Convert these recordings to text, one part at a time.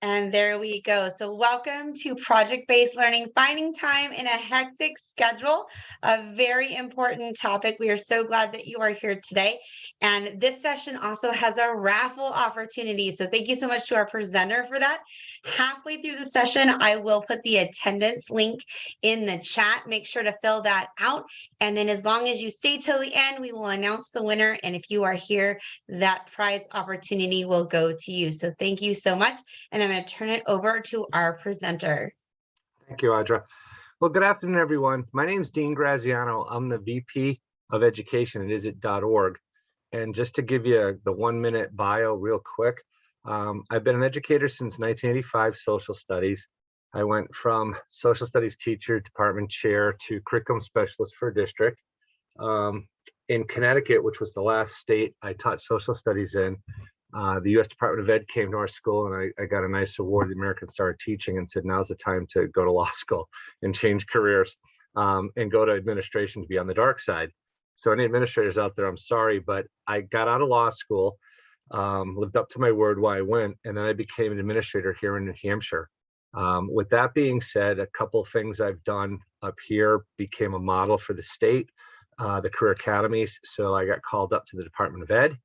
And there we go. So, welcome to project based learning, finding time in a hectic schedule, a very important topic. We are so glad that you are here today. And this session also has a raffle opportunity. So, thank you so much to our presenter for that. Halfway through the session, I will put the attendance link in the chat. Make sure to fill that out. And then, as long as you stay till the end, we will announce the winner. And if you are here, that prize opportunity will go to you. So, thank you so much. And I'm going to turn it over to our presenter. Thank you, Audra. Well, good afternoon, everyone. My name is Dean Graziano. I'm the VP of Education at isit.org. And just to give you the 1-minute bio real quick, I've been an educator since 1985, social studies. I went from social studies teacher, department chair to curriculum specialist for a district. In Connecticut, which was the last state I taught social studies in, the U.S. Department of Ed came to our school, and I got a nice award, the American Star of Teaching, and said, now's the time to go to law school and change careers and go to administration to be on the dark side. So any administrators out there, I'm sorry, but I got out of law school, lived up to my word while I went, and then I became an administrator here in New Hampshire. With that being said, a couple of things I've done up here became a model for the state, the career academies. So I got called up to the Department of Ed.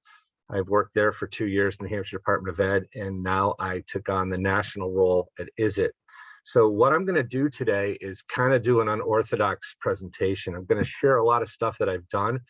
I've worked there for 2 years in the New Hampshire Department of Ed, and now I took on the national role at ISIT. So what I'm going to do today is kind of do an unorthodox presentation. I'm going to share a lot of stuff that I've done.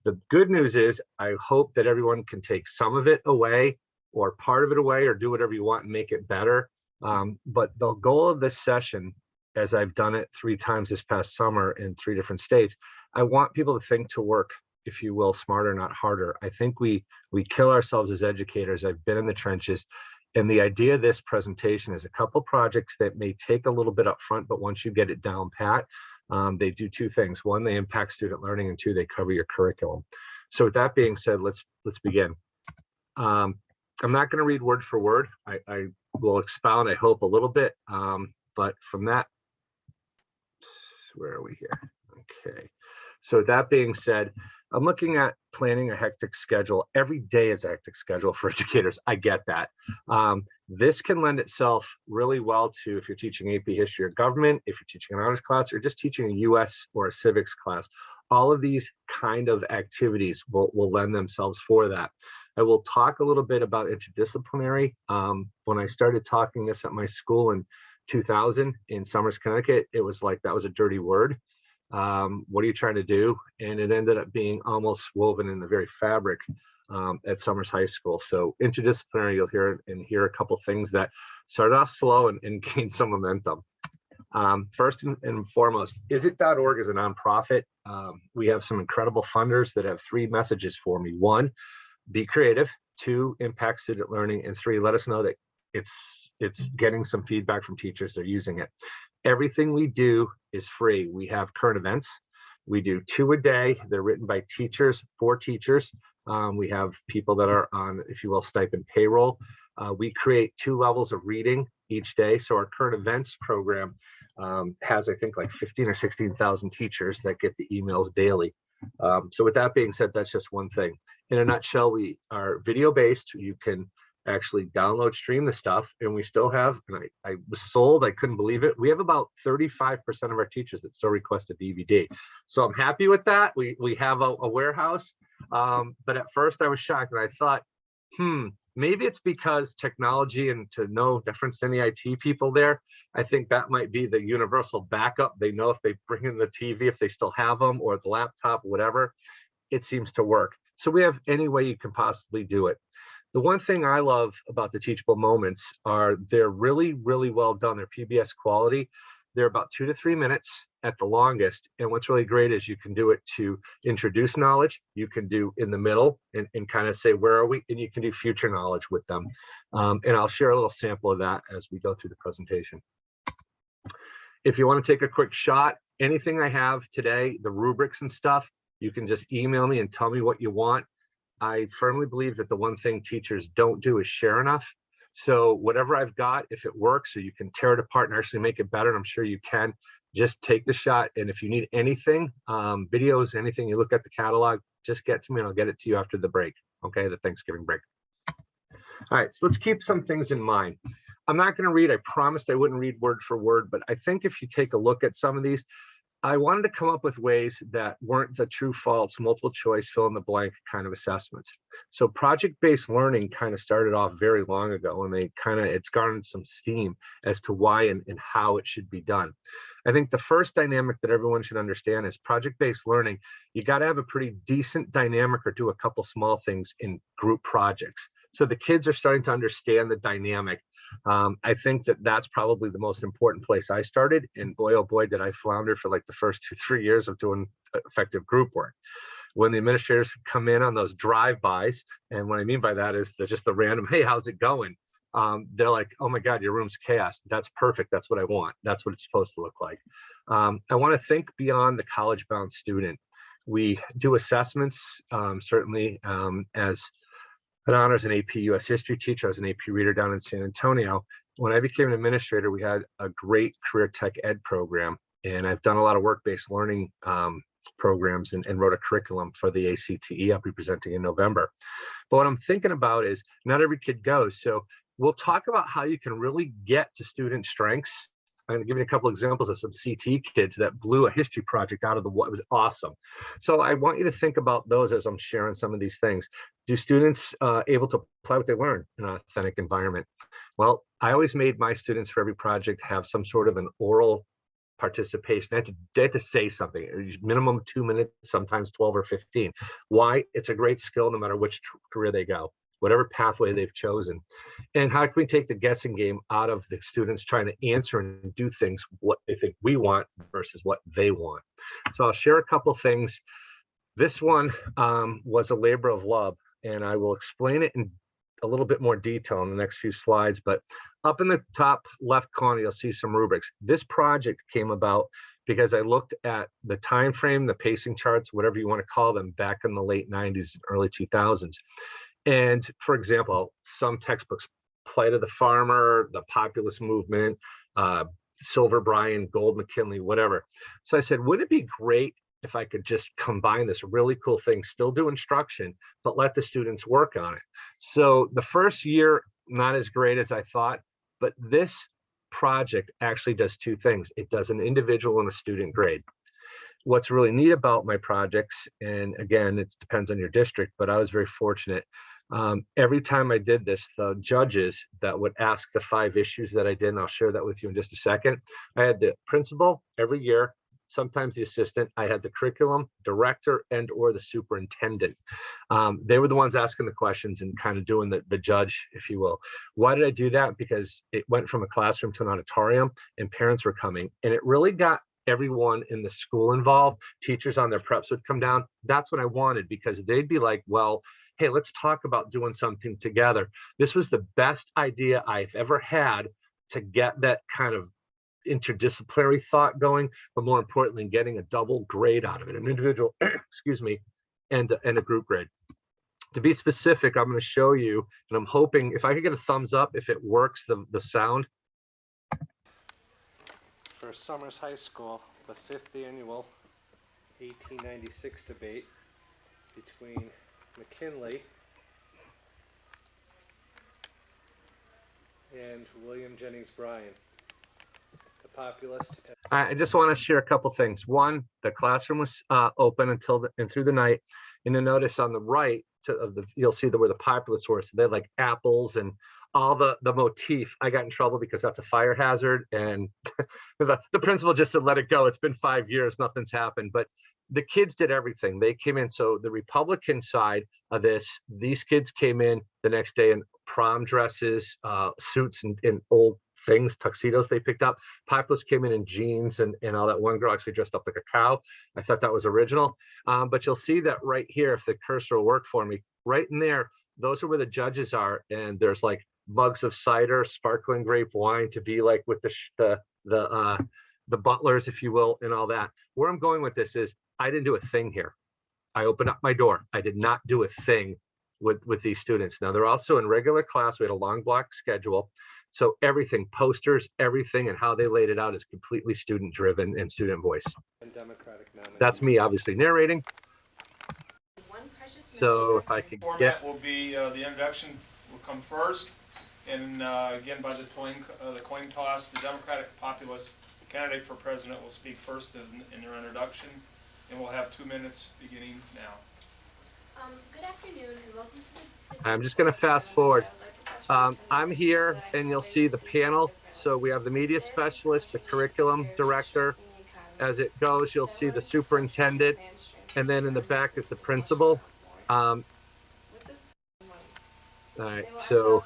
The good news is I hope that everyone can take some of it away or part of it away or do whatever you want and make it better. But the goal of this session, as I've done it 3 times this past summer in 3 different states, I want people to think to work, if you will, smarter, not harder. I think we kill ourselves as educators. I've been in the trenches. And the idea of this presentation is a couple projects that may take a little bit up front, but once you get it down pat, they do 2 things. 1, they impact student learning, and 2, they cover your curriculum. So with that being said, let's begin. I'm not going to read word for word. I will expound, I hope, a little bit. But from that, where are we here? Okay. So with that being said, I'm looking at planning a hectic schedule. Every day is a hectic schedule for educators. I get that. This can lend itself really well to if you're teaching AP History or Government, if you're teaching an honors class, or just teaching a US or a civics class. All of these kind of activities will lend themselves for that. I will talk a little bit about interdisciplinary. When I started talking this at my school in 2000 in Somers, Connecticut, it was like that was a dirty word. What are you trying to do? And it ended up being almost woven in the very fabric at Somers High School. So interdisciplinary, you'll hear a couple things that started off slow and gained some momentum. First and foremost, isit.org is a nonprofit. We have some incredible funders that have 3 messages for me. 1, be creative. 2, impact student learning. And 3, let us know that it's getting some feedback from teachers. They're using it. Everything we do is free. We have current events. We do 2 a day. They're written by teachers, for teachers. We have people that are on, if you will, stipend payroll. We create 2 levels of reading each day. So our current events program has, I think, like 15 or 16,000 teachers that get the emails daily. So with that being said, that's just one thing. In a nutshell, we are video based. You can actually download, stream the stuff, and we still have, and I was sold, I couldn't believe it. We have about 35% of our teachers that still request a DVD. So I'm happy with that. We have a warehouse, but at first I was shocked, and I thought, maybe it's because technology, and to no difference to any IT people there, I think that might be the universal backup. They know if they bring in the TV, if they still have them, or the laptop, whatever, it seems to work. So we have any way you can possibly do it. The one thing I love about the teachable moments are they're really, really well done. They're PBS quality. They're about 2 to 3 minutes at the longest. And what's really great is you can do it to introduce knowledge. You can do in the middle and kind of say, where are we? And you can do future knowledge with them. And I'll share a little sample of that as we go through the presentation. If you want to take a quick shot, anything I have today, the rubrics and stuff, you can just email me and tell me what you want. I firmly believe that the one thing teachers don't do is share enough. So whatever I've got, if it works, or you can tear it apart and actually make it better, and I'm sure you can, just take the shot. And if you need anything, videos, anything, you look at the catalog, just get to me and I'll get it to you after the break, okay, the Thanksgiving break. All right, so let's keep some things in mind. I'm not going to read, I promised I wouldn't read word for word, but I think if you take a look at some of these, I wanted to come up with ways that weren't the true false, multiple choice, fill in the blank kind of assessments. So project-based learning kind of started off very long ago, and it's garnered some steam as to why and how it should be done. I think the first dynamic that everyone should understand is project-based learning. You got to have a pretty decent dynamic or do a couple small things in group projects. So the kids are starting to understand the dynamic. I think that that's probably the most important place I started. And boy, oh boy, did I flounder for like the first 2-3 years of doing effective group work. When the administrators come in on those drive-bys, and what I mean by that is just the random, hey, how's it going? They're like, oh my God, your room's chaos. That's perfect. That's what I want. That's what it's supposed to look like. I want to think beyond the college-bound student. We do assessments, certainly as an honors and AP US history teacher. I was an AP reader down in San Antonio. When I became an administrator, we had a great career tech ed program, and I've done a lot of work-based learning programs and wrote a curriculum for the ACTE I'll be presenting in November. But what I'm thinking about is not every kid goes. So we'll talk about how you can really get to student strengths. I'm going to give you a couple examples of some CT kids that blew a history project out of the what. It was awesome. So I want you to think about those as I'm sharing some of these things. Do students able to apply what they learn in an authentic environment? Well, I always made my students for every project have some sort of an oral participation. They had to say something, minimum 2 minutes, sometimes 12 or 15. Why? It's a great skill no matter which career they go, whatever pathway they've chosen. And how can we take the guessing game out of the students trying to answer and do things what they think we want versus what they want? So I'll share a couple things. This one was a labor of love, and I will explain it in a little bit more detail in the next few slides. But up in the top left corner, you'll see some rubrics. This project came about because I looked at the time frame, the pacing charts, whatever you want to call them, back in the late 90s, early 2000s. And for example, some textbooks, Plight of the Farmer, the Populist Movement, Silver Bryan, Gold McKinley, whatever. So I said, wouldn't it be great if I could just combine this really cool thing, still do instruction, but let the students work on it? So the first year, not as great as I thought, but this project actually does two things. It does an individual and a student grade. What's really neat about my projects, and again, it depends on your district, but I was very fortunate. Every time I did this, the judges that would ask the 5 issues that I did, and I'll share that with you in just a second. I had the principal every year, sometimes the assistant. I had the curriculum director and or the superintendent. They were the ones asking the questions and kind of doing the judge, if you will. Why did I do that? Because it went from a classroom to an auditorium and parents were coming, and it really got everyone in the school involved. Teachers on their preps would come down. That's what I wanted, because they'd be like, well, hey, let's talk about doing something together. This was the best idea I've ever had to get that kind of interdisciplinary thought going, but more importantly, getting a double grade out of it, an individual, excuse me, and a group grade. To be specific, I'm going to show you, and I'm hoping if I could get a thumbs up if it works, the sound. For Summers High School, the 5th annual 1896 debate between McKinley and William Jennings Bryan, the populist. I just want to share a couple things. One, the classroom was open until through the night, and you'll notice on the right you'll see where the populace were. So they had like apples and all the motif. I got in trouble because that's a fire hazard, and the principal just said, let it go. It's been 5 years, nothing's happened. But the kids did everything. They came in. So the Republican side of this, these kids came in the next day in prom dresses, suits and old things, tuxedos they picked up. Populace came in jeans and all that. One girl actually dressed up like a cow. I thought that was original. But you'll see that right here, if the cursor will work for me, right in there, those are where the judges are. And there's like mugs of cider, sparkling grape wine to be like with the butlers, if you will, and all that. Where I'm going with this is I didn't do a thing here. I opened up my door. I did not do a thing with these students. Now they're also in regular class. We had a long block schedule. So everything, posters, everything, and how they laid it out is completely student driven and student voice. And Democratic nominee. That's me obviously narrating. So if I could Format get, will be the introduction will come first, And again, by the coin toss, the Democratic populist candidate for president will speak first in their introduction, and we'll have 2 minutes beginning now. Good afternoon and welcome to the I'm just going to fast forward. I'm here and you'll see the panel. So we have the media specialist, the curriculum director. As it goes, you'll see the superintendent, and then in the back is the principal. All right, so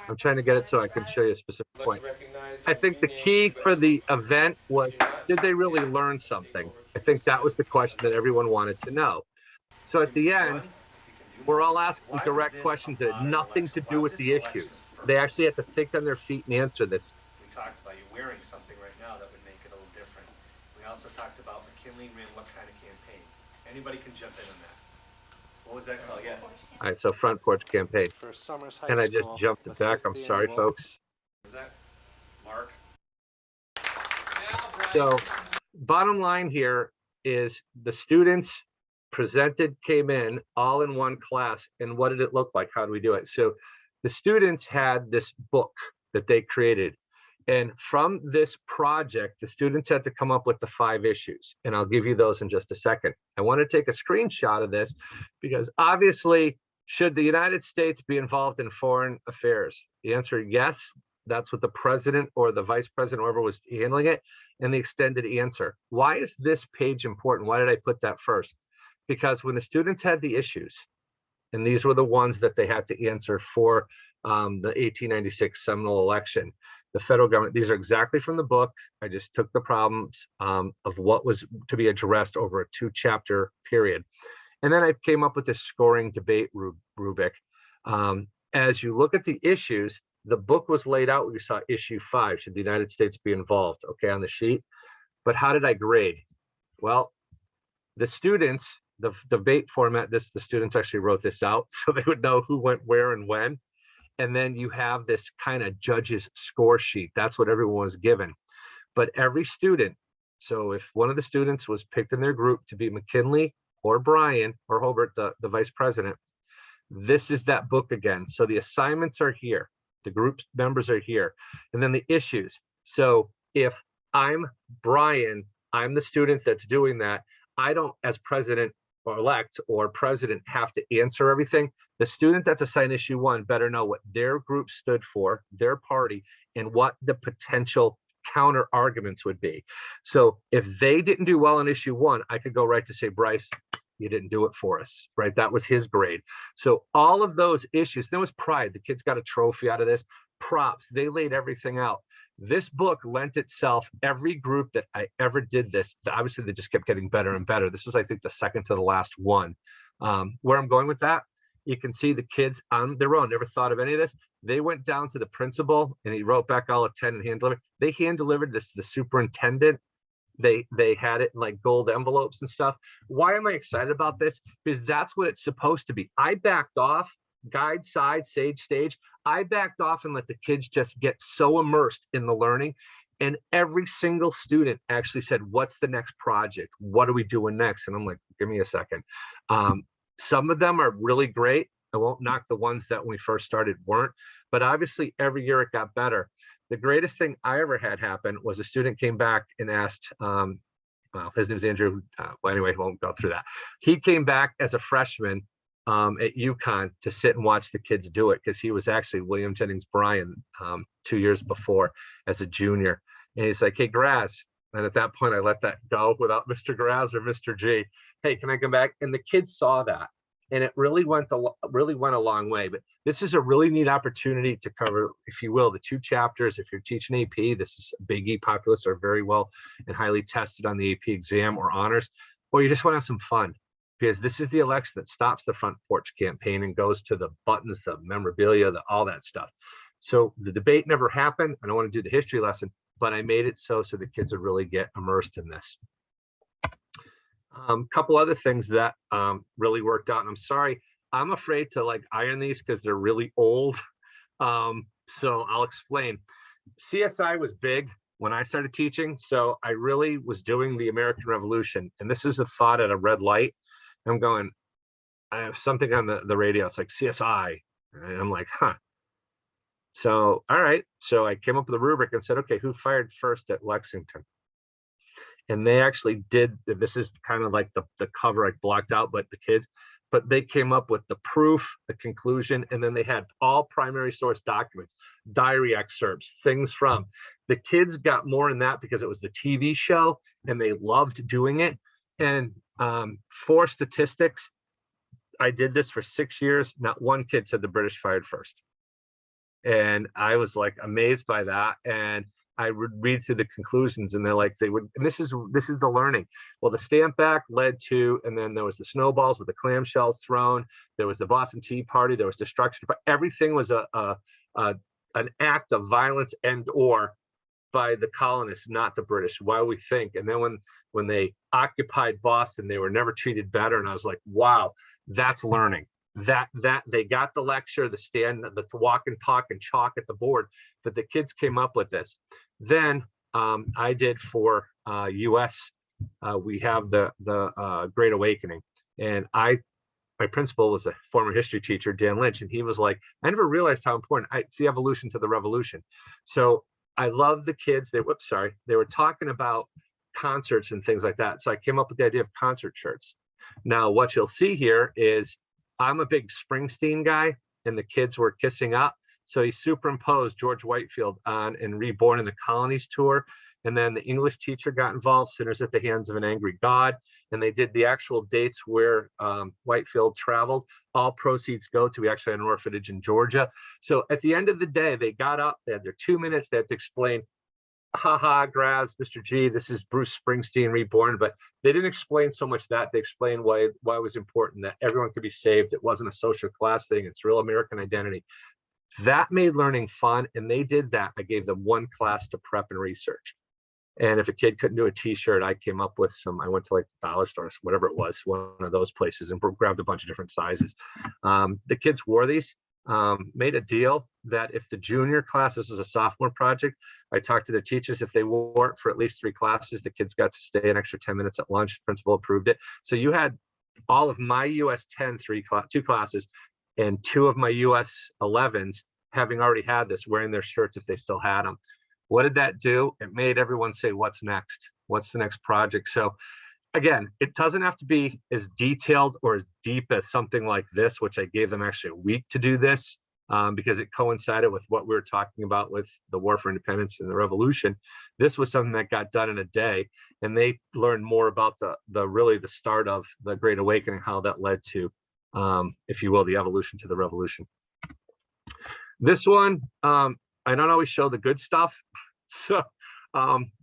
I'm trying to get it so I can show you a specific point. I think the key for the event was, did they really learn something? I think that was the question that everyone wanted to know. So at the end, we're all asking direct questions that had nothing to do with the issues. They actually had to think on their feet and answer this. We talked about you wearing something right now that would make it a little different. We also talked about McKinley ran what kind of campaign. Anybody can jump in on that. What was that called? Yes. All right, so front porch campaign. For Summers High And I School, just jumped it back. I'm sorry, folks. Was that Mark? So bottom line here is the students presented, came in all in one class. And what did it look like? How do we do it? So the students had this book that they created. And from this project, the students had to come up with the 5 issues. And I'll give you those in just a second. I want to take a screenshot of this because obviously, should the United States be involved in foreign affairs? The answer, yes. That's what the president or the vice president, whoever was handling it, and the extended answer. Why is this page important? Why did I put that first? Because when the students had the issues, and these were the ones that they had to answer for the 1896 Seminole election, the federal government, these are exactly from the book. I just took the problems of what was to be addressed over a 2-chapter period. And then I came up with this scoring debate rubric. As you look at the issues, the book was laid out. We saw issue 5, should the United States be involved, okay, on the sheet. But how did I grade? Well, the students, the debate format, the students actually wrote this out so they would know who went where and when. And then you have this kind of judge's score sheet. That's what everyone was given. But every student, so if one of the students was picked in their group to be McKinley or Brian or Hobart, the vice president, this is that book again. So the assignments are here. The group members are here. And then the issues. So if I'm Brian, I'm the student that's doing that. I don't, as president or elect or president, have to answer everything. The student that's assigned issue 1 better know what their group stood for, their party, and what the potential counter arguments would be. So if they didn't do well in issue 1, I could go right to say, Bryce, you didn't do it for us, right? That was his grade. So all of those issues, there was pride. The kids got a trophy out of this. Props, they laid everything out. This book lent itself, every group that I ever did this, obviously they just kept getting better and better. This was, I think, the second to the last one. Where I'm going with that, you can see the kids on their own, never thought of any of this. They went down to the principal and he wrote back all of 10 and hand delivered. They hand delivered this to the superintendent. They had it in like gold envelopes and stuff. Why am I excited about this? Because that's what it's supposed to be. I backed off, guide side, sage stage. I backed off and let the kids just get so immersed in the learning. And every single student actually said, what's the next project? What are we doing next? And I'm like, give me a second. Some of them are really great. I won't knock the ones that when we first started weren't, but obviously every year it got better. The greatest thing I ever had happen was a student came back and asked, well, his name's Andrew. Well, anyway, won't go through that. He came back as a freshman at UConn to sit and watch the kids do it because he was actually William Jennings Bryan 2 years before as a junior. And he's like, hey, Graz. And at that point, I let that go without Mr. Graz or Mr. G. Hey, can I come back? And the kids saw that. And it really went a long way. But this is a really neat opportunity to cover, if you will, the 2 chapters. If you're teaching AP, this is big E populace are very well and highly tested on the AP exam or honors, or you just want to have some fun. Because this is the election that stops the front porch campaign and goes to the buttons, the memorabilia, all that stuff. So the debate never happened. I don't want to do the history lesson, but I made it so the kids would really get immersed in this. Couple other things that really worked out, and I'm sorry, I'm afraid to like iron these because they're really old. So I'll explain. CSI was big when I started teaching, so I really was doing the American Revolution, and this is a thought at a red light. I'm going, I have something on the radio, it's like CSI, and I'm like, huh. So, all right. So I came up with a rubric and said, okay, who fired first at Lexington? And they actually did. This is kind of like the cover I blocked out, but the kids, but they came up with the proof, the conclusion, and then they had all primary source documents, diary excerpts, things from. The kids got more in that because it was the TV show and they loved doing it. And for statistics, I did this for 6 years. Not one kid said the British fired first. And I was like amazed by that. And I would read through the conclusions, and they're like, they would, and this is the learning. Well, the stamp back led to, and then there was the snowballs with the clamshells thrown. There was the Boston Tea Party. There was destruction. But everything was an act of violence and or by the colonists, not the British. Why we think. And then when they occupied Boston, they were never treated better. And I was like, wow, that's learning. That they got the lecture, the stand, the walk and talk and chalk at the board, but the kids came up with this. Then I did for US, we have the Great Awakening, and my principal was a former history teacher, Dan Lynch, and he was like, I never realized how important it's the evolution to the revolution. So I love the kids. They were talking about concerts and things like that. So I came up with the idea of concert shirts. Now what you'll see here is I'm a big Springsteen guy, and the kids were kissing up. So he superimposed George Whitefield on and Reborn in the Colonies tour. And then the English teacher got involved, Sinners at the Hands of an Angry God. And they did the actual dates where Whitefield traveled. All proceeds go to, we actually had an orphanage in Georgia. So at the end of the day, they got up, they had their 2 minutes, they had to explain, haha, Graz, Mr. G, this is Bruce Springsteen Reborn. But they didn't explain so much that. They explained why it was important that everyone could be saved. It wasn't a social class thing. It's real American identity. That made learning fun, and they did that. I gave them one class to prep and research. And if a kid couldn't do a t-shirt, I came up with some. I went to like the dollar stores, whatever it was, one of those places, and grabbed a bunch of different sizes. The kids wore these, made a deal that if the junior class, this was a sophomore project, I talked to the teachers, if they wore it for at least 3 classes, the kids got to stay an extra 10 minutes at lunch. The principal approved it. So you had all of my US 10, 2 classes, and 2 of my US 11s having already had this, wearing their shirts if they still had them. What did that do? It made everyone say, what's next? What's the next project? So again, it doesn't have to be as detailed or as deep as something like this, which I gave them actually a week to do this, because it coincided with what we were talking about with the War for Independence and the Revolution. This was something that got done in a day, and they learned more about the start of the Great Awakening, how that led to, if you will, the evolution to the revolution. This one, I don't always show the good stuff. So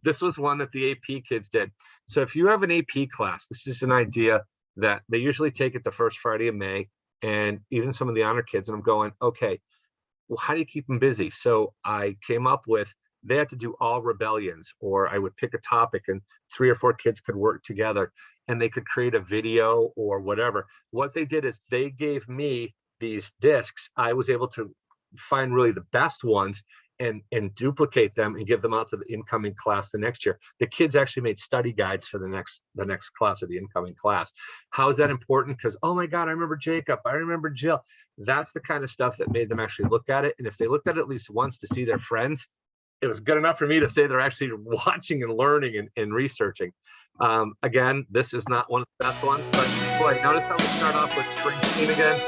this was one that the AP kids did. So if you have an AP class, this is an idea that they usually take it the first Friday of May, and even some of the honor kids, and I'm going, okay, well, how do you keep them busy? So I came up with, they had to do all rebellions, or I would pick a topic and 3 or 4 kids could work together and they could create a video or whatever. What they did is they gave me these discs. I was able to find really the best ones and duplicate them and give them out to the incoming class the next year. The kids actually made study guides for the next class of the incoming class. How is that important? Because, oh my God, I remember Jacob, I remember Jill. That's the kind of stuff that made them actually look at it. And if they looked at it at least once to see their friends, it was good enough for me to say they're actually watching and learning and researching. Again, this is not one of the best ones, but boy, notice how we start off with Springsteen again.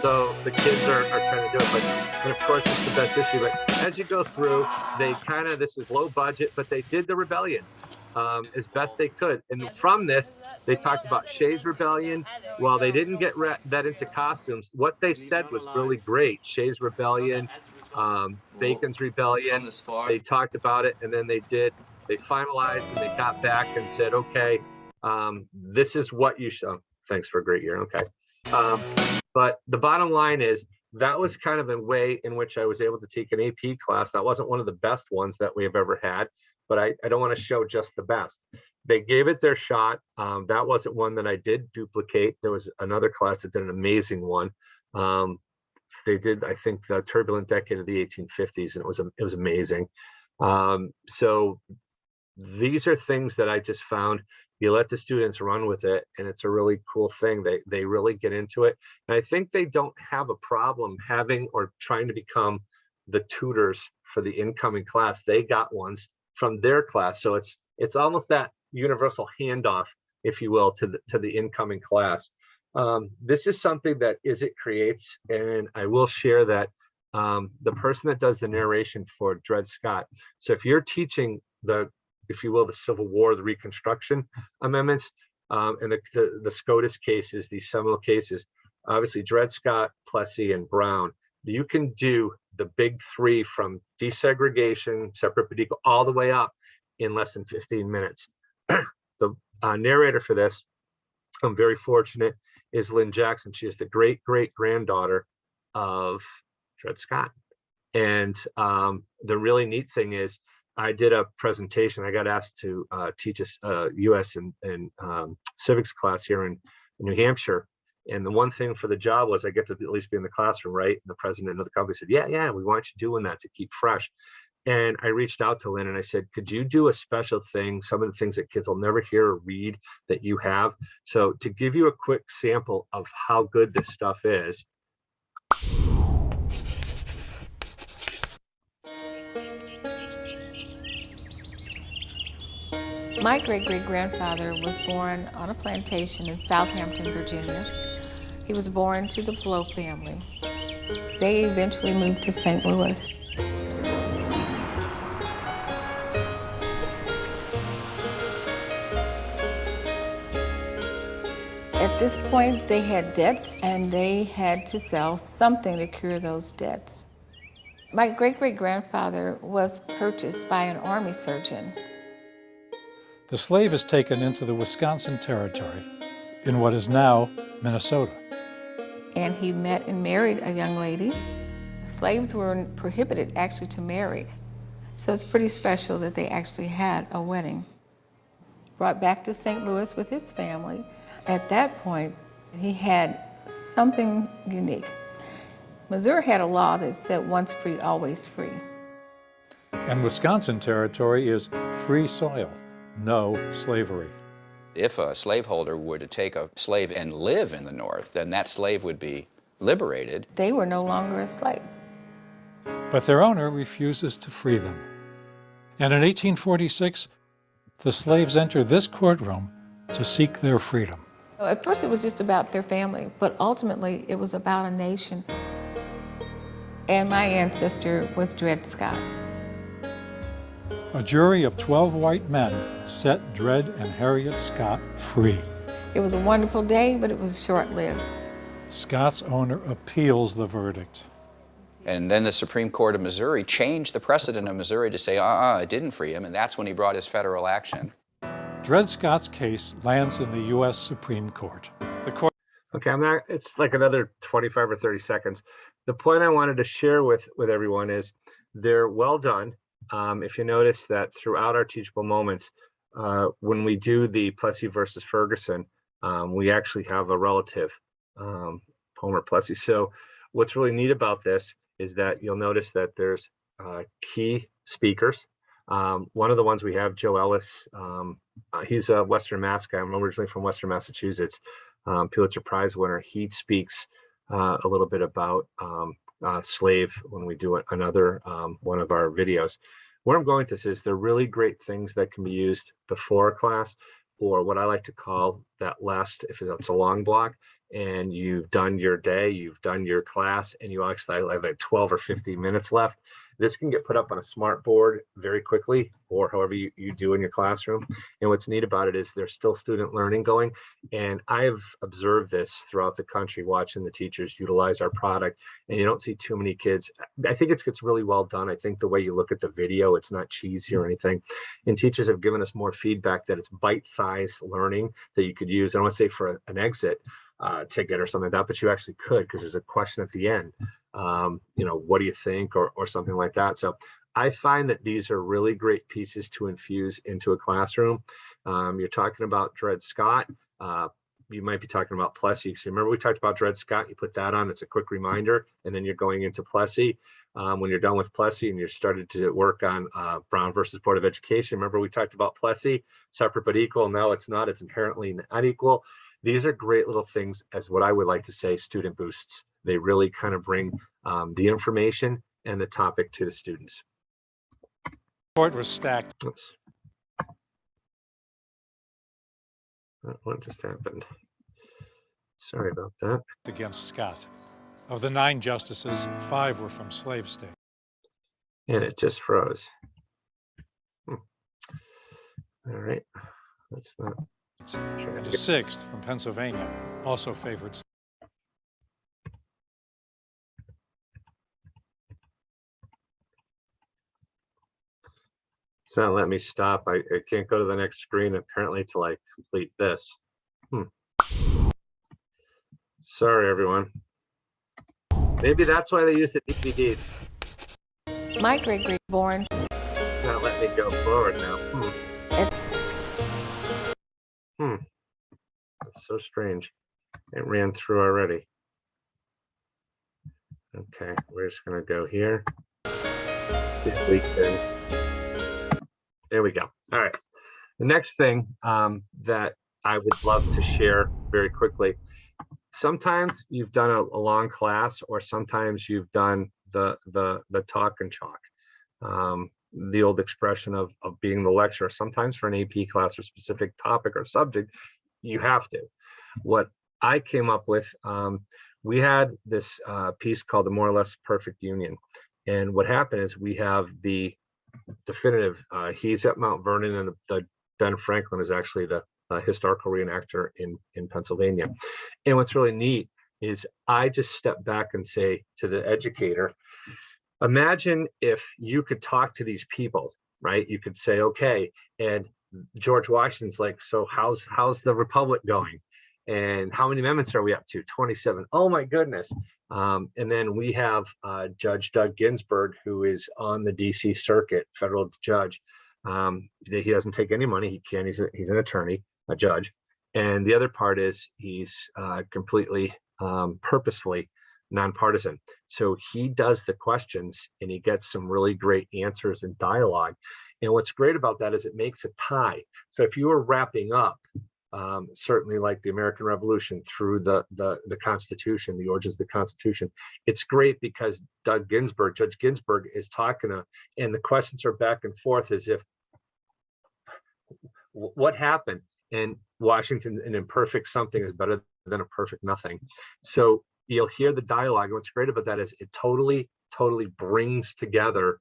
So the kids are trying to do it, and of course it's the best issue. But as you go through, they this is low budget, but they did the rebellion as best they could. And from this, they talked about Shay's rebellion. While they didn't get that into costumes, what they said was really great. Shay's rebellion, Bacon's rebellion. They talked about it, and then they finalized, and they got back and said, okay, this is what you show. Thanks for a great year. Okay. But the bottom line is that was kind of a way in which I was able to take an AP class. That wasn't one of the best ones that we have ever had, but I don't want to show just the best. They gave it their shot. That wasn't one that I did duplicate. There was another class that did an amazing one. They did, I think, the turbulent decade of the 1850s, and it was amazing. So these are things that I just found. You let the students run with it, and it's a really cool thing. They really get into it. And I think they don't have a problem having or trying to become the tutors for the incoming class, they got ones from their class. So it's almost that universal handoff, if you will, to the incoming class. This is something that it creates, and I will share that the person that does the narration for Dred Scott. So if you're teaching if you will, the Civil War, the Reconstruction amendments, and the SCOTUS cases, these seminal cases, obviously Dred Scott, Plessy, and Brown, you can do the big three from desegregation, separate but equal, all the way up in less than 15 minutes. The narrator for this, I'm very fortunate, is Lynn Jackson. She is the great-great-granddaughter of Dred Scott. And the really neat thing is, I did a presentation. I got asked to teach a U.S. and civics class here in New Hampshire. And the one thing for the job was I get to at least be in the classroom, right? And the president of the company said, yeah, we want you doing that to keep fresh. And I reached out to Lynn and I said, could you do a special thing, some of the things that kids will never hear or read that you have? So to give you a quick sample of how good this stuff is. My great-great-grandfather was born on a plantation in Southampton, Virginia. He was born to the Blow family. They eventually moved to St. Louis. At this point, they had debts, and they had to sell something to cure those debts. My great-great-grandfather was purchased by an army surgeon. The slave is taken into the Wisconsin Territory, in what is now Minnesota. And he met and married a young lady. Slaves were prohibited actually to marry. So it's pretty special that they actually had a wedding. Brought back to St. Louis with his family. At that point, he had something unique. Missouri had a law that said once free, always free. And Wisconsin Territory is free soil, no slavery. If a slaveholder were to take a slave and live in the North, then that slave would be liberated. They were no longer a slave. But their owner refuses to free them. And in 1846, the slaves enter this courtroom to seek their freedom. At first it was just about their family, but ultimately it was about a nation. And my ancestor was Dred Scott. A jury of 12 white men set Dred and Harriet Scott free. It was a wonderful day, but it was short-lived. Scott's owner appeals the verdict. And then the Supreme Court of Missouri changed the precedent of Missouri to say, it didn't free him, and that's when he brought his federal action. Dred Scott's case lands in the U.S. Supreme Court. The court. Okay, it's like another 25 or 30 seconds. The point I wanted to share with everyone is they're well done. If you notice that throughout our teachable moments, when we do the Plessy versus Ferguson, we actually have a relative, Homer Plessy. So what's really neat about this is that you'll notice that there's key speakers. One of the ones we have, Joe Ellis, he's a Western Mass guy. I'm originally from Western Massachusetts, Pulitzer Prize winner. He speaks a little bit about slave when we do another one of our videos. Where I'm going with this is they're really great things that can be used before a class, or what I like to call that last, if it's a long block, and you've done your day, you've done your class, and you actually have like 12 or 15 minutes left. This can get put up on a smart board very quickly, or however you do in your classroom. And what's neat about it is there's still student learning going. And I've observed this throughout the country, watching the teachers utilize our product, and you don't see too many kids. I think it gets really well done. I think the way you look at the video, it's not cheesy or anything. And teachers have given us more feedback that it's bite-sized learning that you could use. I don't want to say for an exit ticket or something like that, but you actually could, because there's a question at the end. What do you think, or something like that. So I find that these are really great pieces to infuse into a classroom. You're talking about Dred Scott. You might be talking about Plessy. So remember we talked about Dred Scott, you put that on, it's a quick reminder, and then you're going into Plessy. When you're done with Plessy and you're started to work on Brown versus Board of Education, remember we talked about Plessy, separate but equal. No, it's not, it's inherently unequal. These are great little things, as what I would like to say, student boosts. They really kind of bring the information and the topic to the students. Court was stacked. Oops. What just happened? Sorry about that. Against Scott. Of the 9 justices, 5 were from slave states. And it just froze. All right. That's not. And a 6th from Pennsylvania also favored. It's not letting me stop. I can't go to the next screen apparently till I complete this. Sorry, everyone. Maybe that's why they use the DVDs. My great-great born. Not let me go forward now. That's so strange. It ran through already. Okay, we're just gonna go here. If we can. There we go. All right. The next thing that I would love to share very quickly. Sometimes you've done a long class, or sometimes you've done the talk and chalk. The old expression of being the lecturer. Sometimes for an AP class or specific topic or subject, you have to. What I came up with, we had this piece called the More or Less Perfect Union. And what happened is we have the definitive, he's at Mount Vernon, and the Ben Franklin is actually the historical reenactor in Pennsylvania. And what's really neat is I just step back and say to the educator, imagine if you could talk to these people, right? You could say, okay, and George Washington's like, so how's the Republic going? And how many amendments are we up to? 27. Oh my goodness. And then we have Judge Doug Ginsburg, who is on the DC Circuit, federal judge. He doesn't take any money. He can. He's an attorney, a judge. And the other part is he's completely purposefully nonpartisan. So he does the questions and he gets some really great answers and dialogue. And what's great about that is it makes a tie. So if you were wrapping up, certainly like the American Revolution through the Constitution, the origins of the Constitution, it's great because Judge Ginsburg is talking and the questions are back and forth as if, what happened? And Washington, an imperfect something is better than a perfect nothing. So you'll hear the dialogue. And what's great about that is it totally brings together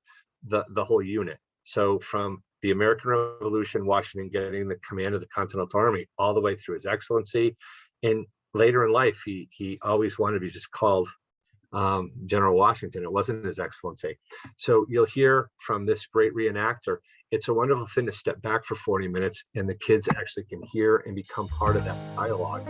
the whole unit. So from the American Revolution, Washington getting the command of the Continental Army, all the way through His Excellency. And later in life, he always wanted to be just called General Washington. It wasn't His Excellency. So you'll hear from this great reenactor. It's a wonderful thing to step back for 40 minutes and the kids actually can hear and become part of that dialogue.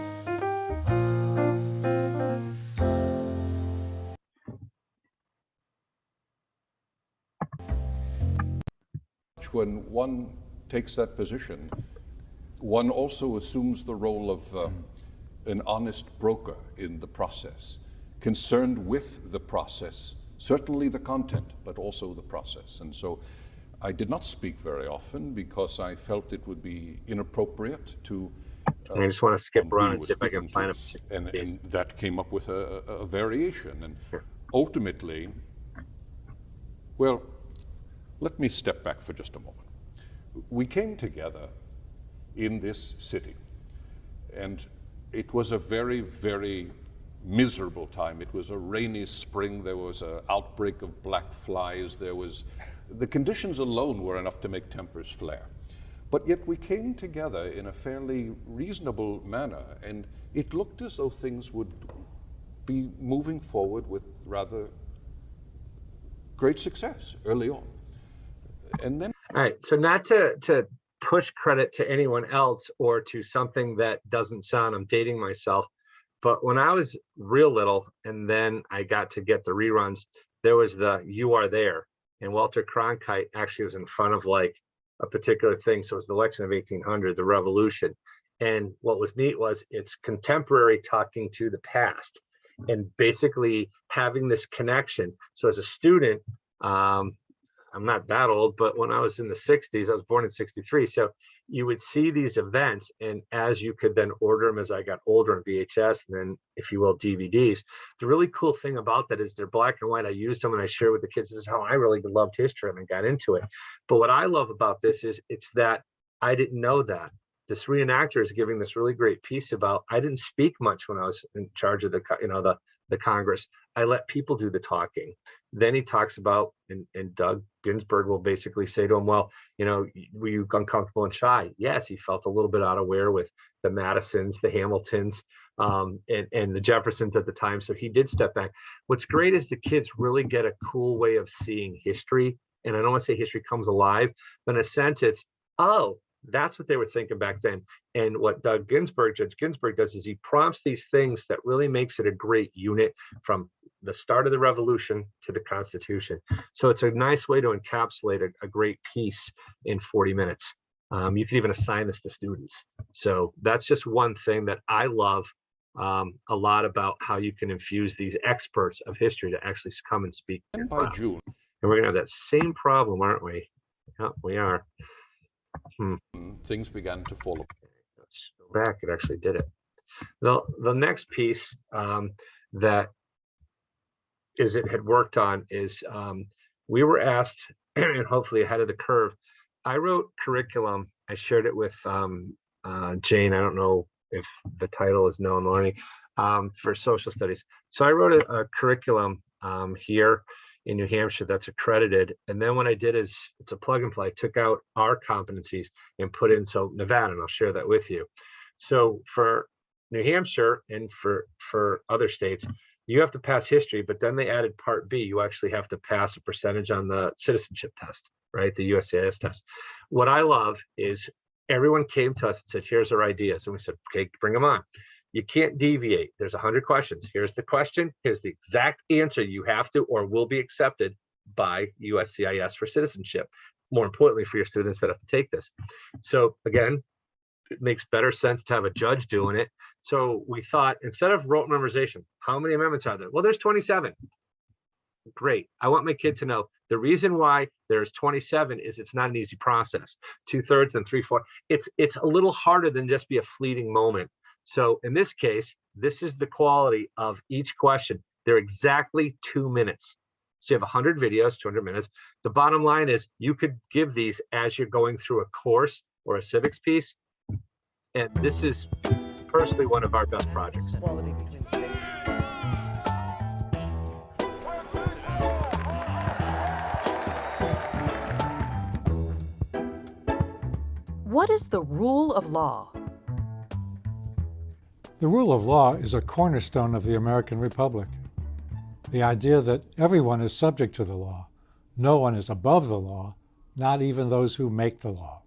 When one takes that position, one also assumes the role of an honest broker in the process, concerned with the process, certainly the content, but also the process. And so I did not speak very often because I felt it would be inappropriate to. I just want to skip around and see if I can find it. And that came up with a variation. And ultimately, well, let me step back for just a moment. We came together in this city, and it was a very, very miserable time. It was a rainy spring. There was an outbreak of black flies. The conditions alone were enough to make tempers flare. But yet we came together in a fairly reasonable manner, and it looked as though things would be moving forward with rather great success early on. And then, all right, so not to push credit to anyone else or to something that doesn't sound, I'm dating myself, but when I was real little and then I got to get the reruns, there was the You Are There, and Walter Cronkite actually was in front of like a particular thing. So it was the election of 1800, the revolution. And what was neat was it's contemporary talking to the past and basically having this connection. So as a student, I'm not that old, but when I was in the 60s, I was born in 63. So you would see these events, and as you could then order them as I got older on VHS and then, if you will, DVDs. The really cool thing about that is they're black and white. I used them and I share with the kids. This is how I really loved history and I got into it. But what I love about this is it's that I didn't know that. This reenactor is giving this really great piece about, I didn't speak much when I was in charge of the Congress. I let people do the talking. Then he talks about, and Doug Ginsburg will basically say to him, well, were you uncomfortable and shy? Yes, he felt a little bit unaware with the Madisons, the Hamiltons, and the Jeffersons at the time. So he did step back. What's great is the kids really get a cool way of seeing history. And I don't want to say history comes alive, but in a sense, it's, oh, that's what they were thinking back then. And what Judge Ginsburg does is he prompts these things that really makes it a great unit from the start of the revolution to the Constitution. So it's a nice way to encapsulate a great piece in 40 minutes. You can even assign this to students. So that's just one thing that I love a lot about how you can infuse these experts of history to actually come and speak. And by June. And we're gonna have that same problem, aren't we? Yeah, we are. Things began to fall apart. Let's go back. It actually did it. The next piece that it had worked on is we were asked, and hopefully ahead of the curve, I wrote curriculum. I shared it with Jane. I don't know if the title is known, Learning, for social studies. So I wrote a curriculum here in New Hampshire that's accredited. And then what I did is, it's a plug and play, took out our competencies and put in Nevada, and I'll share that with you. So for New Hampshire and for other states, you have to pass history, but then they added part B. You actually have to pass a percentage on the citizenship test, right? The USCIS test. What I love is everyone came to us and said, here's our ideas. And we said, okay, bring them on. You can't deviate. There's 100 questions. Here's the question. Here's the exact answer. You have to or will be accepted by USCIS for citizenship. More importantly, for your students that have to take this. So again, it makes better sense to have a judge doing it. So we thought, instead of rote memorization, how many amendments are there? Well, there's 27. Great. I want my kid to know the reason why there's 27 is it's not an easy process. 2/3 and 3/4. It's a little harder than just be a fleeting moment. So in this case, this is the quality of each question. They're exactly 2 minutes. So you have 100 videos, 200 minutes. The bottom line is you could give these as you're going through a course or a civics piece. And this is personally one of our best projects. What is the rule of law? The rule of law is a cornerstone of the American Republic. The idea that everyone is subject to the law, no one is above the law, not even those who make the law.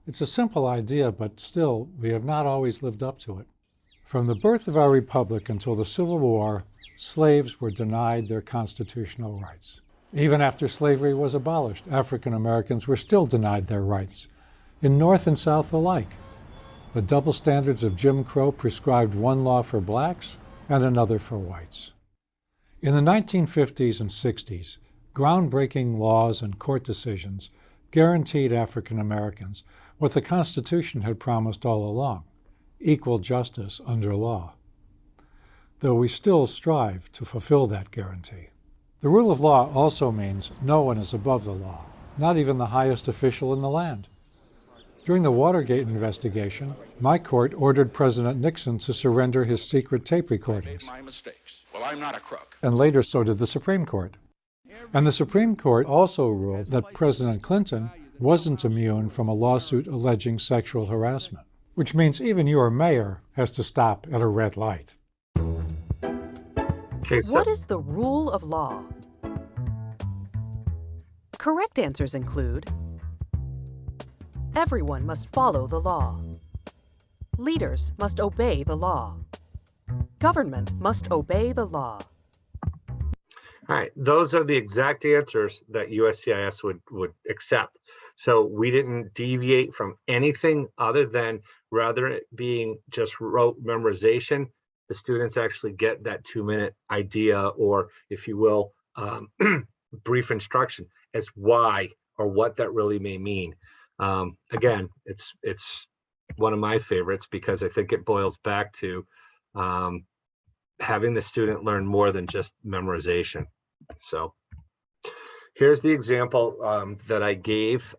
It's a simple idea, but still, we have not always lived up to it. From the birth of our republic until the Civil War, slaves were denied their constitutional rights. Even after slavery was abolished, African Americans were still denied their rights, in North and South alike. The double standards of Jim Crow prescribed one law for blacks and another for whites. In the 1950s and 60s, groundbreaking laws and court decisions guaranteed African Americans what the Constitution had promised all along: equal justice under law. Though we still strive to fulfill that guarantee. The rule of law also means no one is above the law, not even the highest official in the land. During the Watergate investigation, my court ordered President Nixon to surrender his secret tape recordings. My mistakes. Well, I'm not a crook. And later so did the Supreme Court. And the Supreme Court also ruled that President Clinton wasn't immune from a lawsuit alleging sexual harassment, which means even your mayor has to stop at a red light. Okay, What is the rule of law? Correct answers include: everyone must follow the law. Leaders must obey the law. Government must obey the law. All right, those are the exact answers that USCIS would accept. So we didn't deviate from anything other than, rather it being just rote memorization, the students actually get that 2-minute idea, or if you will, brief instruction as why or what that really may mean. Again, it's one of my favorites because I think it boils back to having the student learn more than just memorization. So here's the example that I gave.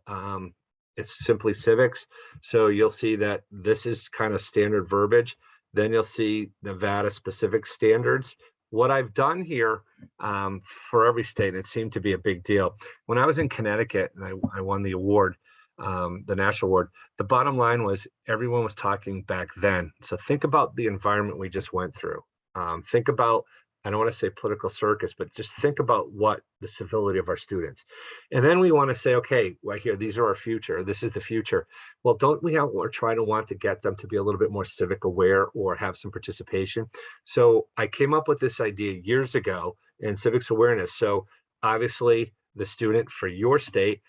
It's simply civics. So you'll see that this is kind of standard verbiage. Then you'll see Nevada specific standards. What I've done here for every state, and it seemed to be a big deal. When I was in Connecticut and I won the award, the national award, the bottom line was everyone was talking back then. So think about the environment we just went through. Think about, I don't want to say political circus, but just think about what the civility of our students. And then we want to say, okay, right here, these are our future. This is the future. Well, don't we have or try to want to get them to be a little bit more civic aware or have some participation? So I came up with this idea years ago in civics awareness. So obviously the student for your state,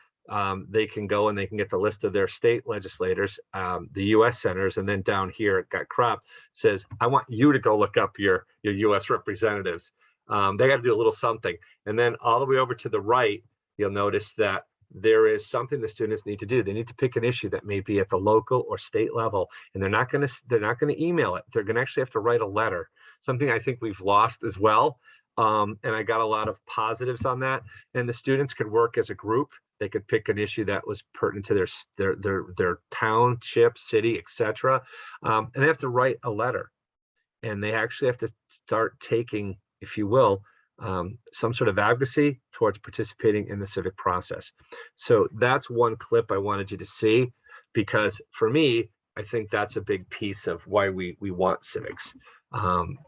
they can go and they can get the list of their state legislators, the U.S. senators, and then down here it got cropped, says, I want you to go look up your U.S. representatives. They got to do a little something. And then all the way over to the right, you'll notice that there is something the students need to do. They need to pick an issue that may be at the local or state level, and they're not going to email it. They're going to actually have to write a letter, something I think we've lost as well. And I got a lot of positives on that. And the students could work as a group. They could pick an issue that was pertinent to their township, city, etc. And they have to write a letter. And they actually have to start taking, if you will, some sort of advocacy towards participating in the civic process. So that's one clip I wanted you to see, because for me, I think that's a big piece of why we want civics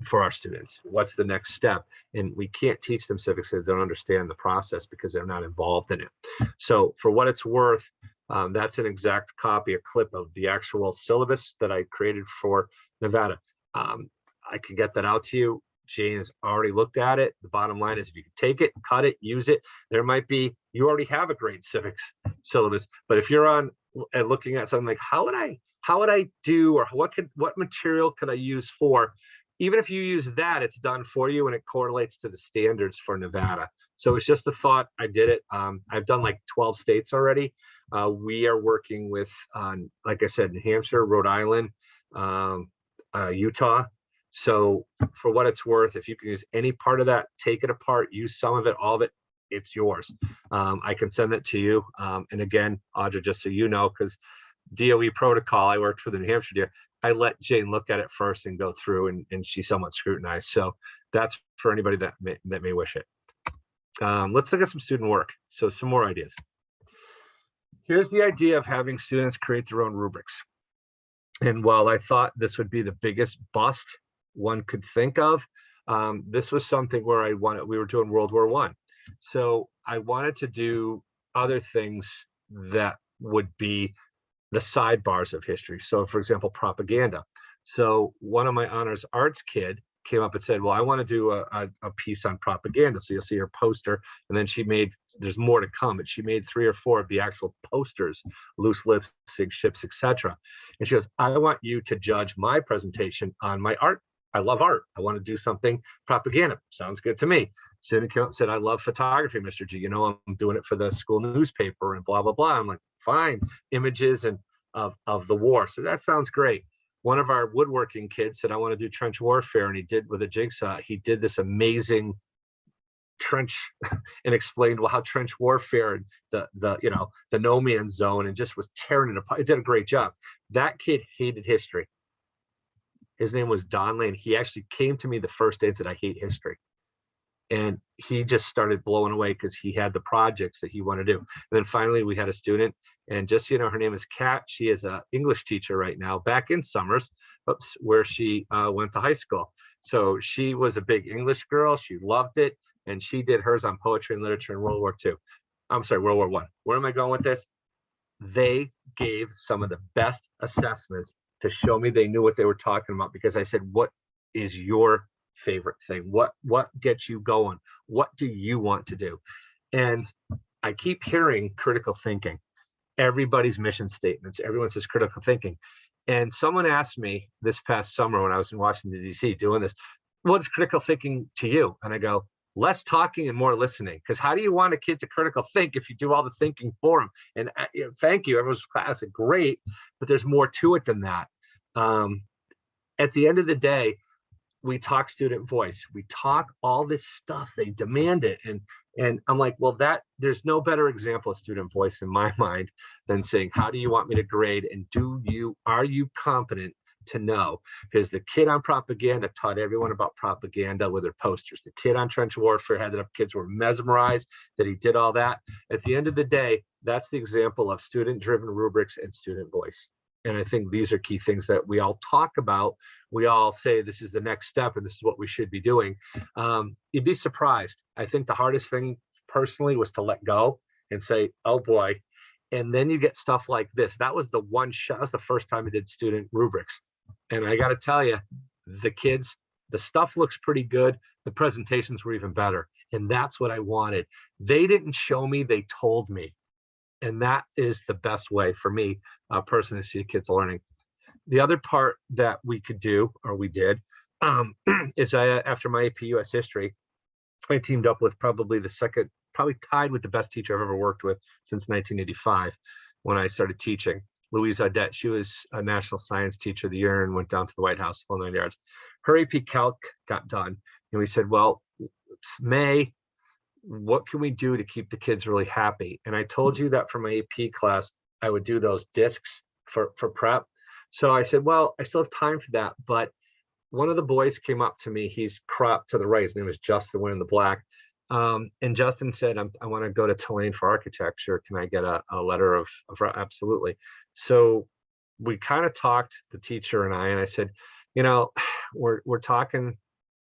for our students. What's the next step? And we can't teach them civics if they don't understand the process because they're not involved in it. So for what it's worth, that's an exact copy, a clip of the actual syllabus that I created for Nevada. I can get that out to you. Jane has already looked at it. The bottom line is if you can take it, cut it, use it, there might be, you already have a great civics syllabus, but if you're on and looking at something like how would I do, or what material could I use for, even if you use that, it's done for you and it correlates to the standards for Nevada. So it's just a thought. I did it. I've done like 12 states already. We are working with, like I said, New Hampshire, Rhode Island, Utah. So for what it's worth, if you can use any part of that, take it apart, use some of it, all of it, it's yours. I can send it to you. And again, Audra, just so you know, because DOE protocol, I worked for the New Hampshire DOE, I let Jane look at it first and go through, and she somewhat scrutinized. So that's for anybody that may wish it. Let's look at some student work. So some more ideas. Here's the idea of having students create their own rubrics. And while I thought this would be the biggest bust one could think of, this was something where we were doing World War I. So I wanted to do other things that would be the sidebars of history. So for example, propaganda. So one of my honors arts kid came up and said, well, I want to do a piece on propaganda. So you'll see her poster, and then she made, there's more to come, but she made 3 or 4 of the actual posters, loose lips, sig ships, etc. And she goes, I want you to judge my presentation on my art. I love art. I want to do something propaganda. Sounds good to me. Cindy said, I love photography, Mr. G. You know, I'm doing it for the school newspaper and blah, blah, blah. I'm like, fine, images and of the war. So that sounds great. One of our woodworking kids said, I want to do trench warfare. And he did with a jigsaw. He did this amazing trench and explained how trench warfare and the no man's zone, and just was tearing it apart. He did a great job. That kid hated history. His name was Don Lane. He actually came to me the first day and said, I hate history. And he just started blowing away because he had the projects that he wanted to do. And then finally we had a student, and just, you know, her name is Kat. She is an English teacher right now back in Summers, where she went to high school. So she was a big English girl. She loved it. And she did hers on poetry and literature in World War II. I'm sorry, World War I. Where am I going with this? They gave some of the best assessments to show me they knew what they were talking about, because I said, what is your favorite thing? What gets you going? What do you want to do? And I keep hearing critical thinking. Everybody's mission statements, everyone says critical thinking. And someone asked me this past summer when I was in Washington, D.C. doing this, what is critical thinking to you? And I go, less talking and more listening. Because how do you want a kid to critical think if you do all the thinking for them? And thank you, everyone's class, great, but there's more to it than that. At the end of the day, we talk student voice. We talk all this stuff. They demand it, and I'm like, well, there's no better example of student voice in my mind than saying, how do you want me to grade, and are you competent to know? Because the kid on propaganda taught everyone about propaganda with their posters. The kid on trench warfare had that kids were mesmerized that he did all that. At the end of the day, that's the example of student-driven rubrics and student voice. And I think these are key things that we all talk about. We all say this is the next step and this is what we should be doing. You'd be surprised. I think the hardest thing personally was to let go and say, oh boy. And then you get stuff like this. That was the one shot. That was the first time I did student rubrics. And I got to tell you, the kids, the stuff looks pretty good. The presentations were even better. And that's what I wanted. They didn't show me, they told me. And that is the best way for me personally to see kids learning. The other part that we could do, or we did, is after my AP US history, I teamed up with probably tied with the best teacher I've ever worked with since 1985 when I started teaching. Louise Audette, she was a National Science Teacher of the Year and went down to the White House, full 9 yards. Her AP Calc got done, and we said, well, it's May, what can we do to keep the kids really happy? And I told you that for my AP class, I would do those discs for prep. So I said, well, I still have time for that. But one of the boys came up to me, he's cropped to the right, his name is Justin, wearing the black. And Justin said, I want to go to Tulane for architecture. Can I get a letter of absolutely. So we kind of talked, the teacher and I said, we're talking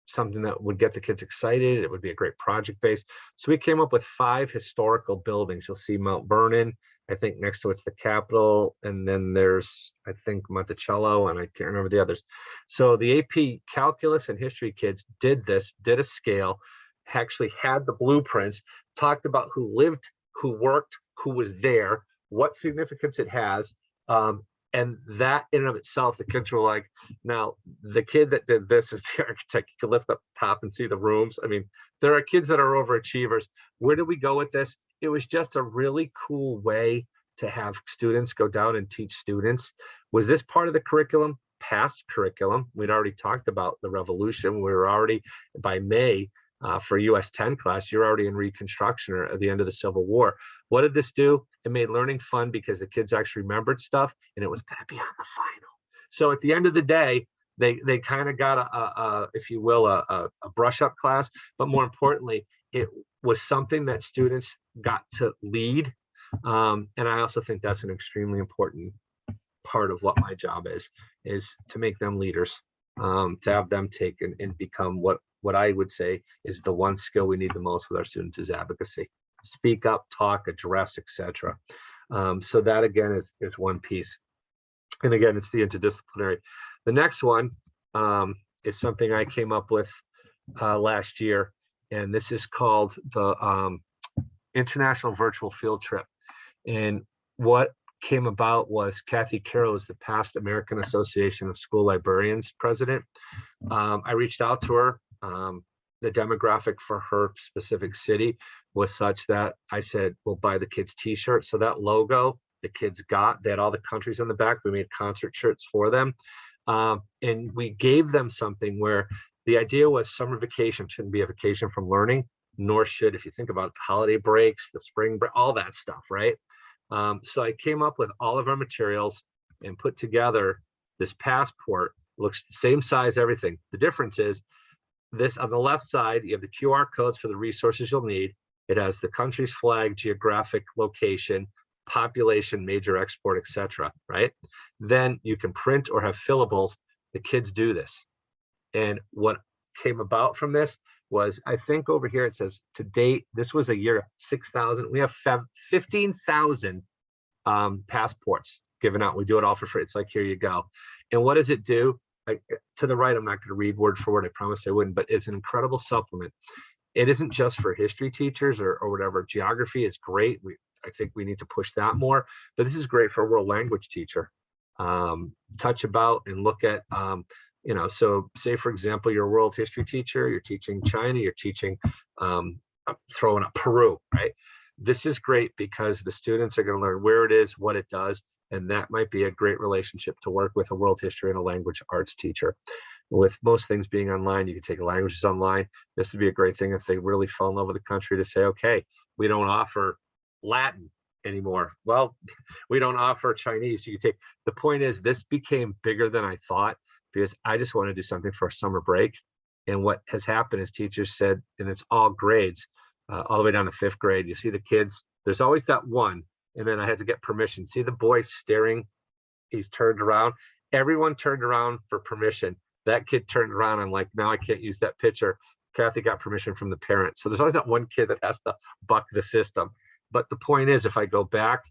something that would get the kids excited. It would be a great project base. So we came up with 5 historical buildings. You'll see Mount Vernon. I think next to it's the Capitol. And then there's, I think, Monticello, and I can't remember the others. So the AP calculus and history kids did a scale, actually had the blueprints, talked about who lived, who worked, who was there, what significance it has. And that in and of itself, the kids were like, now the kid that did this is the architect. You can lift up top and see the rooms. I mean, there are kids that are overachievers. Where do we go with this? It was just a really cool way to have students go down and teach students. Was this part of the curriculum? Past curriculum. We'd already talked about the revolution. We were already, by May, for US 10 class, you're already in Reconstruction or at the end of the Civil War. What did this do? It made learning fun because the kids actually remembered stuff, and it was going to be on the final. So at the end of the day, they kind of got a if you will, a brush up class, but more importantly, it was something that students got to lead. And I also think that's an extremely important part of what my job is to make them leaders, to have them take and become what I would say is the one skill we need the most with our students is advocacy. Speak up, talk, address, etc. So that again is one piece. And again, it's the interdisciplinary. The next one is something I came up with last year, and this is called the International Virtual Field Trip. And what came about was Kathy Carroll is the past American Association of School Librarians president. I reached out to her. The demographic for her specific city was such that I said, we'll buy the kids t-shirts. So that logo the kids got, they had all the countries on the back. We made concert shirts for them. And we gave them something where the idea was summer vacation shouldn't be a vacation from learning, nor should, if you think about the holiday breaks, the spring break, all that stuff, right? So I came up with all of our materials and put together this passport. Looks the same size, everything. The difference is this on the left side, you have the QR codes for the resources you'll need. It has the country's flag, geographic location, population, major export, etc. Right? Then you can print or have fillables. The kids do this. And what came about from this was, I think over here it says to date, this was a year 6,000. We have 15,000 passports given out. We do it all for free. It's like, here you go. And what does it do? To the right, I'm not going to read word for word. I promise I wouldn't, but it's an incredible supplement. It isn't just for history teachers or whatever. Geography is great. I think we need to push that more, but this is great for a world language teacher. Touch about and look at So say, for example, you're a world history teacher, you're teaching China, you're teaching, throwing up Peru, right? This is great because the students are going to learn where it is, what it does, and that might be a great relationship to work with a world history and a language arts teacher. With most things being online, you can take languages online. This would be a great thing if they really fell in love with the country to say, okay, we don't offer Latin anymore. Well, we don't offer Chinese. You can take, the point is this became bigger than I thought because I just want to do something for a summer break. And what has happened is teachers said, and it's all grades, all the way down to 5th grade. You see the kids, there's always that one. And then I had to get permission. See the boy staring, he's turned around. Everyone turned around for permission. That kid turned around and like, now I can't use that picture. Kathy got permission from the parents. So there's always that one kid that has to buck the system. But the point is, if I go back,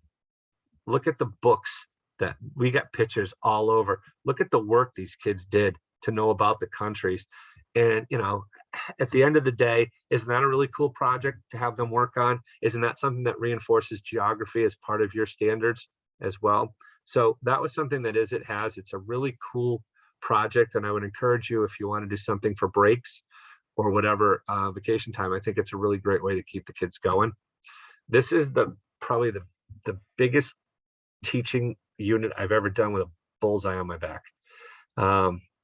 look at the books that we got pictures all over. Look at the work these kids did to know about the countries. And, at the end of the day, isn't that a really cool project to have them work on? Isn't that something that reinforces geography as part of your standards as well? So that was something that it's a really cool project. And I would encourage you, if you want to do something for breaks or whatever, vacation time, I think it's a really great way to keep the kids going. This is probably the biggest teaching unit I've ever done with a bullseye on my back.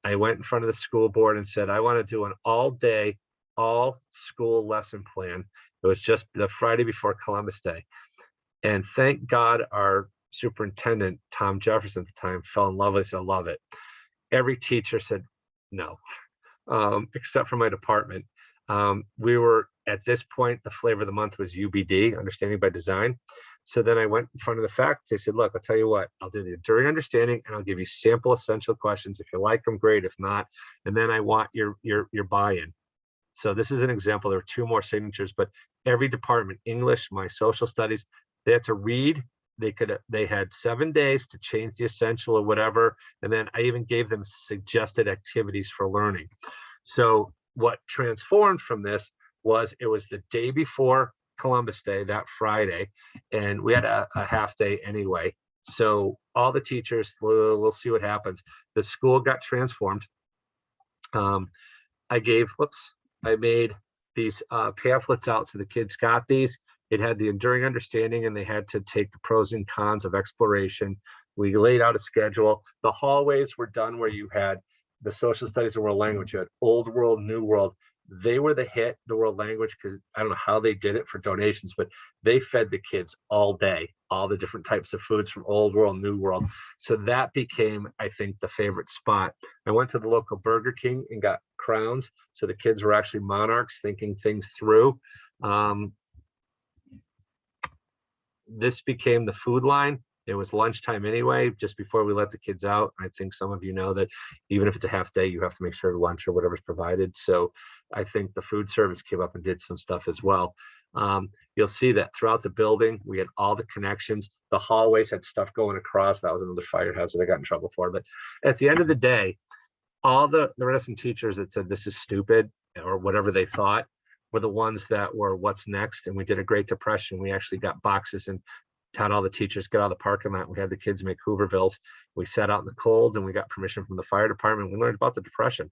I went in front of the school board and said, I want to do an all-day, all-school lesson plan. It was just the Friday before Columbus Day. And thank God our superintendent, Tom Jefferson at the time, fell in love with it. I love it. Every teacher said no, except for my department. We were, at this point, the flavor of the month was UBD, Understanding by Design. So then I went in front of the faculty. I said, look, I'll tell you what, I'll do the enduring understanding and I'll give you sample essential questions. If you like them, great. If not, and then I want your buy-in. So this is an example. There were 2 more signatures, but every department, English, my social studies, they had to read. They had 7 days to change the essential or whatever. And then I even gave them suggested activities for learning. So what transformed from this was it was the day before Columbus Day, that Friday, and we had a half day anyway. So all the teachers, we'll see what happens. The school got transformed. I made these pamphlets out, so the kids got these. It had the enduring understanding, and they had to take the pros and cons of exploration. We laid out a schedule. The hallways were done where you had the social studies and world language, you had old world, new world. They were the hit, the world language, because I don't know how they did it for donations, but they fed the kids all day, all the different types of foods from old world, new world. So that became, I think, the favorite spot. I went to the local Burger King and got crowns. So the kids were actually monarchs, thinking things through. This became the food line. It was lunchtime anyway, just before we let the kids out. I think some of you know that even if it's a half day, you have to make sure lunch or whatever's provided. So I think the food service came up and did some stuff as well. You'll see that throughout the building, we had all the connections. The hallways had stuff going across. That was another fire hazard I got in trouble for. But at the end of the day, all the resident teachers that said this is stupid or whatever they thought were the ones that were what's next. And we did a Great Depression. We actually got boxes and had all the teachers get out of the parking lot. We had the kids make Hoovervilles. We sat out in the cold and we got permission from the fire department. We learned about the Depression.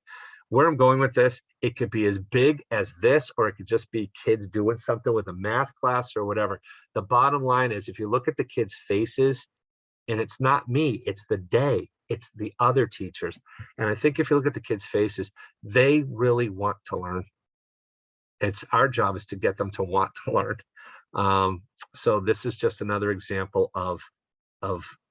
Where I'm going with this, it could be as big as this, or it could just be kids doing something with a math class or whatever. The bottom line is, if you look at the kids' faces, and it's not me, it's the day, it's the other teachers. And I think if you look at the kids' faces, they really want to learn. It's our job is to get them to want to learn. So this is just another example of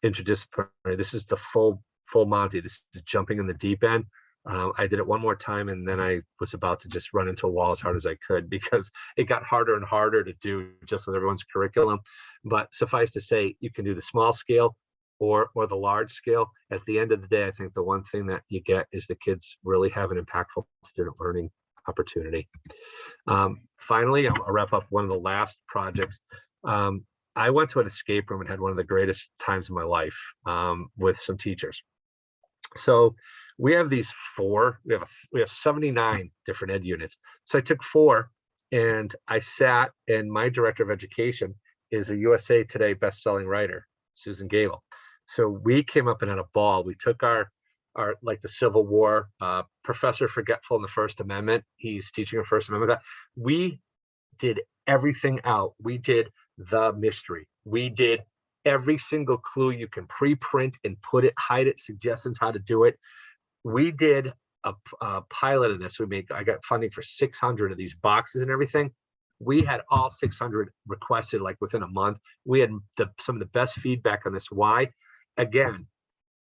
interdisciplinary. This is the full Monty. This is jumping in the deep end. I did it one more time, and then I was about to just run into a wall as hard as I could because it got harder and harder to do just with everyone's curriculum. But suffice to say, you can do the small scale or the large scale. At the end of the day, I think the one thing that you get is the kids really have an impactful student learning opportunity. Finally, I'll wrap up one of the last projects. I went to an escape room and had one of the greatest times of my life with some teachers. So we have these 4, we have 79 different ed units. So I took 4 and I sat, and my director of education is a USA Today best-selling writer, Susan Gable. So we came up and had a ball. We took our are like the Civil War, Professor Forgetful in the First Amendment. He's teaching a First Amendment. We did everything out. We did the mystery. We did every single clue you can pre-print and put it, hide it, suggestions how to do it. We did a pilot of this. I got funding for 600 of these boxes and everything. We had all 600 requested like within a month. We had some of the best feedback on this. Why? Again,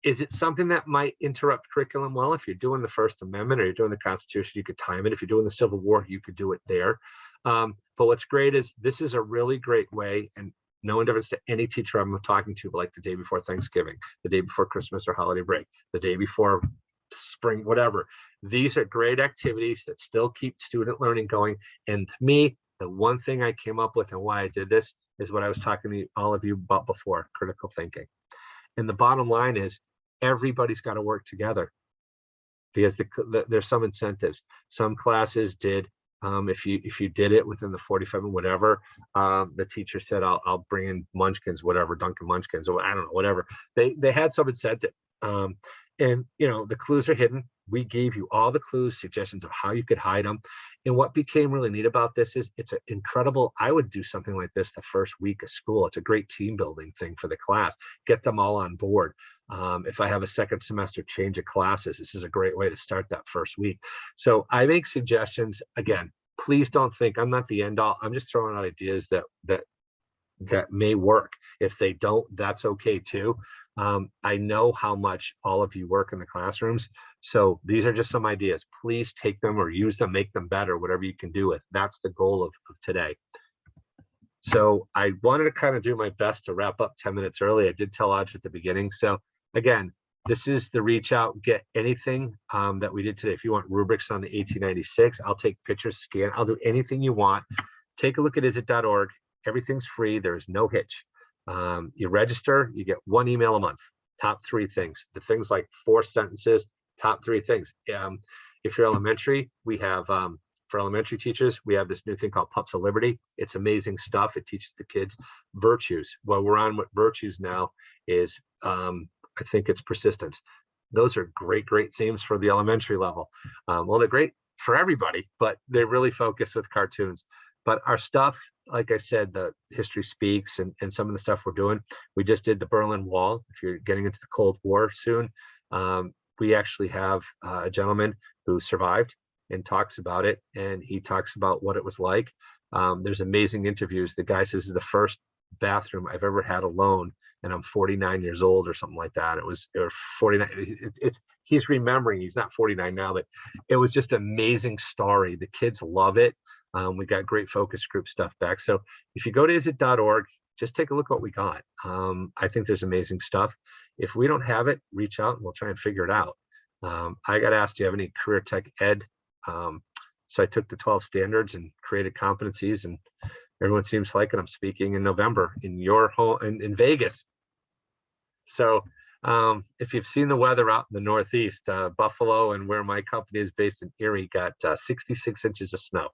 is it something that might interrupt curriculum? Well, if you're doing the First Amendment or you're doing the Constitution, you could time it. If you're doing the Civil War, you could do it there. But what's great is this is a really great way, and no difference to any teacher I'm talking to, but like the day before Thanksgiving, the day before Christmas or holiday break, the day before spring, whatever. These are great activities that still keep student learning going. And to me, the one thing I came up with and why I did this is what I was talking to all of you about before, critical thinking. And the bottom line is everybody's got to work together because there's some incentives. Some classes did, if you did it within the 45 and whatever, the teacher said, I'll bring in munchkins, whatever, Dunkin' Munchkins, or I don't know, whatever. They had some incentive. And the clues are hidden. We gave you all the clues, suggestions of how you could hide them. And what became really neat about this is it's an incredible, I would do something like this the first week of school. It's a great team building thing for the class. Get them all on board. If I have a second semester change of classes, this is a great way to start that first week. So I make suggestions. Again, please don't think I'm not the end all. I'm just throwing out ideas that may work. If they don't, that's okay too. I know how much all of you work in the classrooms. So these are just some ideas. Please take them or use them, make them better, whatever you can do with. That's the goal of today. So I wanted to kind of do my best to wrap up 10 minutes early. I did tell Audrey at the beginning. So again, this is the reach out, get anything that we did today. If you want rubrics on the 1896, I'll take pictures, scan, I'll do anything you want. Take a look at isit.org. Everything's free. There's no hitch. You register, you get 1 email a month. Top 3 things. The things like 4 sentences, top 3 things. If you're elementary, we have for elementary teachers, we have this new thing called Pups of Liberty. It's amazing stuff. It teaches the kids virtues. What we're on with virtues now is I think it's persistence. Those are great themes for the elementary level. Well, they're great for everybody, but they're really focused with cartoons. But our stuff, like I said, the History Speaks and some of the stuff we're doing, we just did the Berlin Wall. If you're getting into the Cold War soon, we actually have a gentleman who survived and talks about it. And he talks about what it was like. There's amazing interviews. The guy says, this is the first bathroom I've ever had alone. And I'm 49 years old or something like that. It was 49. He's remembering, he's not 49 now, but it was just an amazing story. The kids love it. We got great focus group stuff back. So if you go to isit.org, just take a look what we got. I think there's amazing stuff. If we don't have it, reach out and we'll try and figure it out. I got asked, do you have any career tech ed? So I took the 12 standards and created competencies, and everyone seems to like it. I'm speaking in November in your home in Vegas. So if you've seen the weather out in the Northeast, Buffalo and where my company is based in Erie got 66 inches of snow.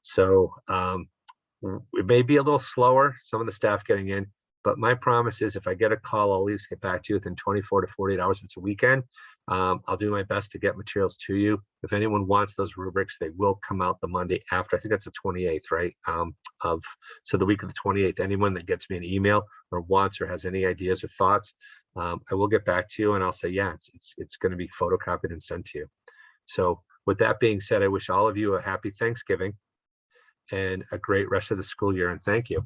So it may be a little slower, some of the staff getting in, but my promise is if I get a call, I'll at least get back to you within 24 to 48 hours. If it's a weekend, I'll do my best to get materials to you. If anyone wants those rubrics, they will come out the Monday after. I think that's the 28th, right? So the week of the 28th, anyone that gets me an email or wants or has any ideas or thoughts, I will get back to you and I'll say, yeah, it's going to be photocopied and sent to you. So with that being said, I wish all of you a happy Thanksgiving and a great rest of the school year, and thank you.